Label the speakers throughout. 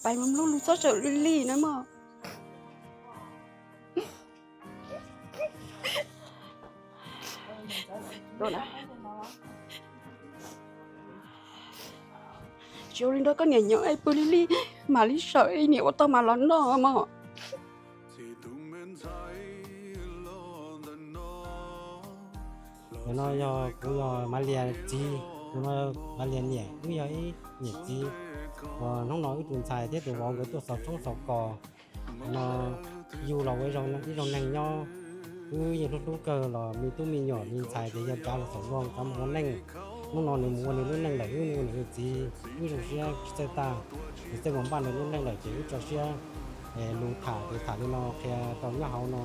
Speaker 1: Tại mình luôn luôn sợ sợ Lily nữa mà. Rồi nè. Chiều lên đó có nhảy nhở ai bơ Lily mà lý sợ ai nhiều tao mà lớn đó mà.
Speaker 2: nó do cũng do Malaysia chi nó Malaysia nhẹ cũng do ý nhẹ chi và nó nói chuyện xài thế tụi bọn cái tụi sọc trong sọc cò nó dù là cái rong nành nho cứ như lúc cờ là mình nhỏ mình xài thì giờ cha là sọc rong cắm món nành nó nói này mua này nó nành lại cái gì cứ rồi xe ta xe bóng bàn này nó nành lại chỉ cho xe lù thả đi nó khi tao nhá hậu nó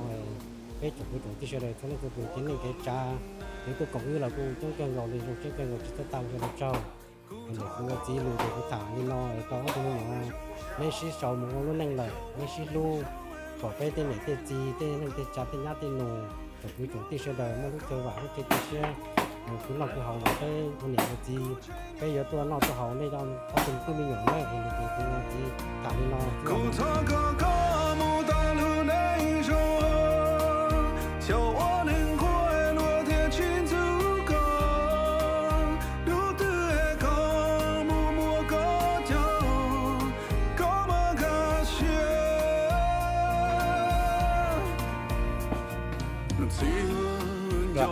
Speaker 2: cái chỗ tí xe này cho nó tụi chính này cái cha thì tôi cũng như là cô trong cơn rồi thì trong cơn rồi chúng ta tạo cho nó trâu để không có chỉ lùi để cái thả đi nó có tôi mà mấy sĩ sầu một con nanh lại mấy sĩ lu có cái tên này tên gì tên này tên cha tên nhát tên nô rồi cứ chúng tí xe đời mà lúc chơi vào lúc chơi tí xe cứ làm cái hậu là cái con này là gì cái giờ tôi nó tôi hậu đây trong ta từng cứ mình nhỏ này thì cái gì thả đi nó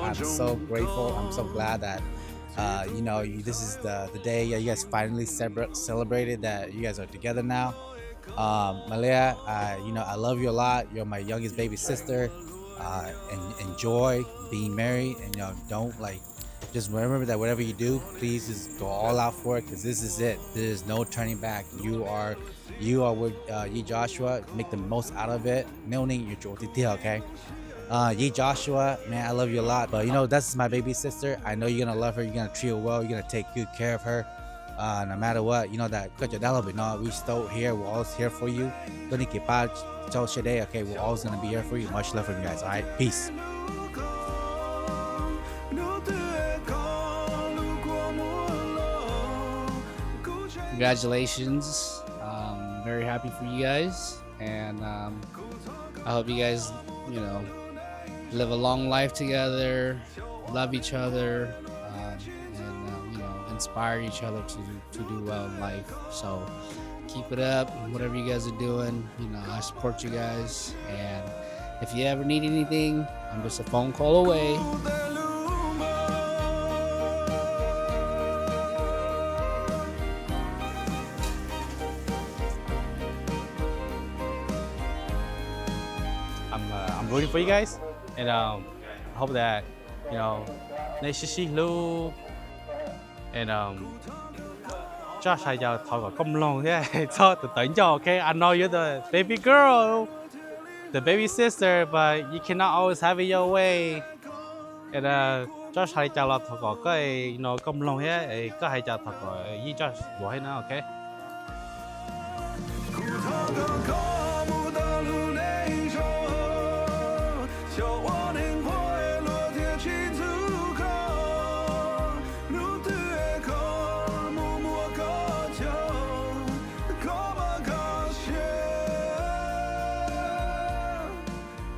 Speaker 3: I'm so grateful. I'm so glad that this is the day you guys finally celebrated that you guys are together now. Malaya, I love you a lot. You're my youngest baby sister. And enjoy being married, and don't just remember that whatever you do, please just go all out for it, because this is it. There's no turning back. You are with Yi Joshua. Make the most out of it. Okay. Yi Joshua, man, I love you a lot. But that's my baby sister. I know you're gonna love her. You're gonna treat her well. You're gonna take good care of her. No matter what, that we still here. We're always here for you. Okay, we're always gonna be here for you. Much love from you guys. All right, peace.
Speaker 4: Congratulations. Very happy for you guys, and I hope you guys, live a long life together, love each other, and inspire each other to do well in life. So keep it up, whatever you guys are doing. I support you guys, and if you ever need anything, I'm just a phone call away.
Speaker 5: I'm rooting for you guys, and hope that next Lu and Josh hay giờ thọ có công long thế cho tự tỉnh cho okay. I know you're the baby girl, the baby sister, but you cannot always have it your way. And Josh hay giờ là thọ có cái công long thế có hay giờ thọ có với Josh bộ hay nó okay.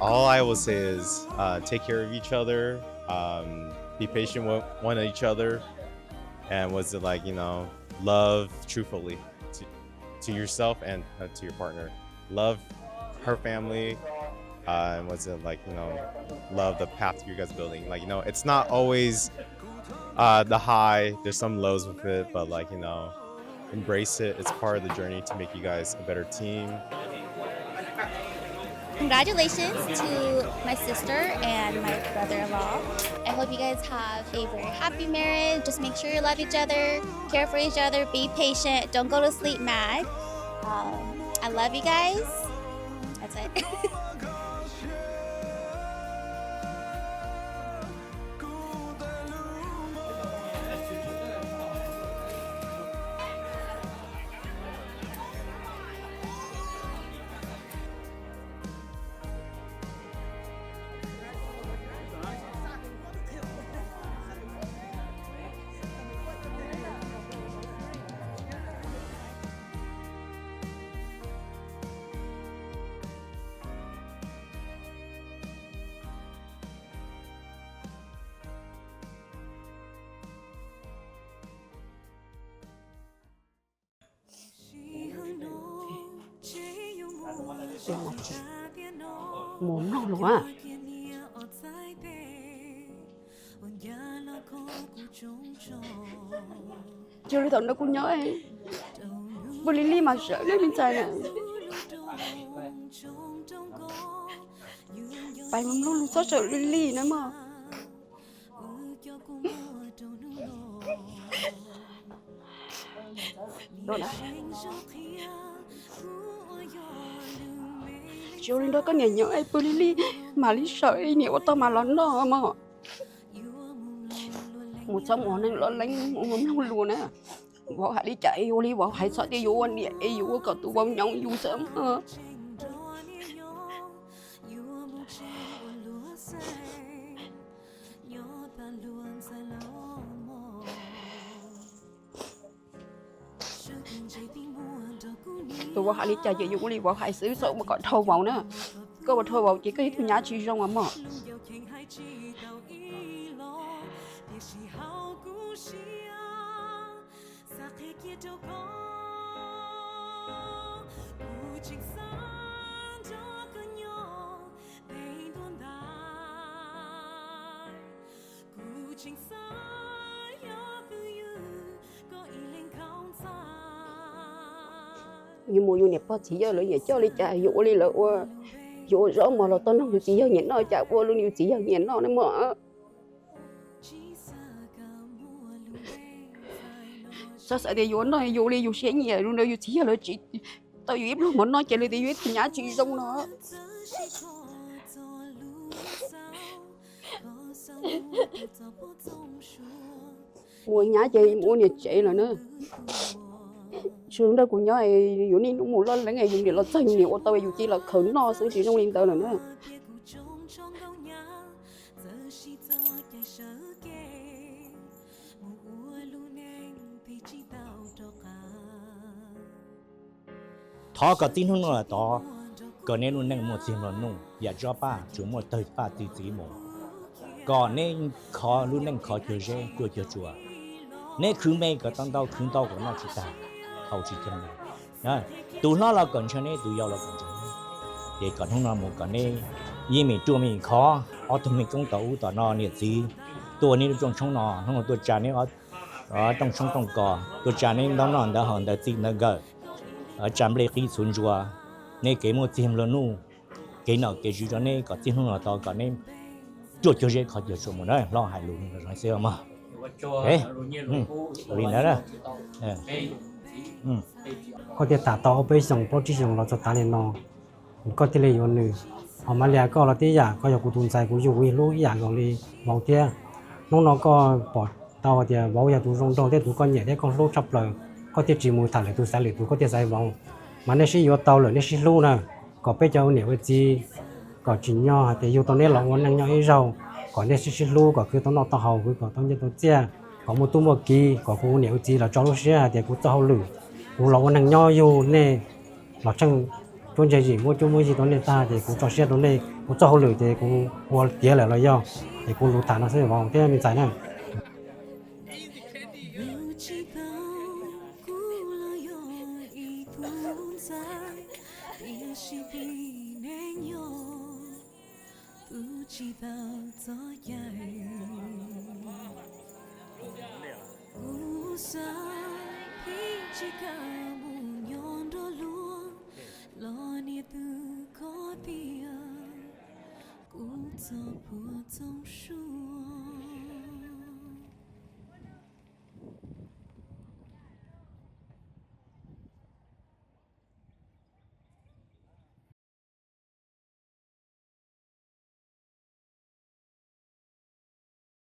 Speaker 6: All I will say is take care of each other, be patient with one each other, and love truthfully to yourself and to your partner. Love her family, and love the path you guys are building. It's not always the high. There's some lows with it, but embrace it. It's part of the journey to make you guys a better team.
Speaker 7: Congratulations to my sister and my brother-in-law. I hope you guys have a very happy marriage. Just make sure you love each other, care for each other, be patient, don't go to sleep mad. I love you guys. That's it.
Speaker 1: tiền mà chị muốn nó luôn à chưa đi tận đâu cũng nhớ em bố Lily mà sợ lên bên trái nè bài mong luôn luôn sợ Lily nữa mà rồi đã chiều lên đó có nhảy nhớ ai bố Lily mà lý sợ ấy nhiều tao mà lớn đó mà một trong một nên lớn lánh một luôn luôn á bảo hãy đi chạy vô đi bảo hãy sợ đi vô anh đi vô cả tụi bọn nhau vô sớm tụi bọn hãy đi chạy vô đi bảo hãy xử sợ mà còn thâu vào nữa có mà thâu vào chỉ có ít nhá chỉ trong mà như mùa du nẹp chỉ giờ lấy nhẹ cho lấy chạy vô đi lỡ vô rõ mà là tao nó chỉ giờ nhẹ nó chạy vô luôn chỉ giờ nhẹ nó mà sao sợ đi vô nó đi vô xe nhẹ luôn đâu vô chỉ giờ lấy chỉ tao vô ép luôn mà nó chạy lên đi vô thì nhá chỉ trong nó mua nhá chạy mua nhiệt chạy rồi nữa trường đó của nhớ ấy dù nên nó muốn lên lấy ngày dùng để nó xanh nhiều tao dù chỉ là khẩn nó xử trí trong liên tờ nữa
Speaker 8: thọ có tin hơn nữa đó có nên luôn nên một xem là nung giờ cho ba chúng một thời ba tí tí một còn nên khó luôn nên khó chơi chơi chơi chùa nên cứ mấy cái tăng đầu của nó chỉ ta hậu chỉ chân này tụi nó là còn cho nên tụi giàu là còn cho nên để còn không là một cái này như mình chua mình khó ở tụi mình cũng tụi nó nhiệt gì tụi này trong nó không tụi cha này ở trong cỏ tụi cha này nó đã hòn đã tin nó gỡ ở chạm lấy khí xuống chùa nên cái một tiền lớn nu cái nào cái gì cho nên có tiền không là to có nên chuột cho dễ khó chịu một đấy lo hại luôn rồi xem mà thế liền đó
Speaker 2: có thể tạo tao bây giờ bao nhiêu giờ là cho ta lên nó có thể lấy yon nữa họ mà lấy có là tí giả có giờ cụ tuân sai cụ dùng lúc giả còn đi vào tia nó có bỏ tao thì vào giờ tụi trong thế tụi con nhẹ thế con lúc sắp lời có thể chỉ mua thằng lại tụi sai lại tụi có thể sai vào mà nếu sử dụng tàu rồi nếu sử dụng nè có bây giờ nếu cái gì có chỉ nhau thì dùng tàu này là ngon nhau ít rau còn nếu sử dụng có cứ tao nó tao hậu với có tao như tao chia có một tu một kỳ có cụ nếu gì là cho lúc xe thì cụ tao hậu lử cụ là ngon nhau dùng nè là chẳng trong gì mua gì tao nên ta thì cụ cho xe tao này cụ cho hậu lử thì cụ mua tiền lại là do thì cụ lụt thằng nó sẽ vào thế mình giải này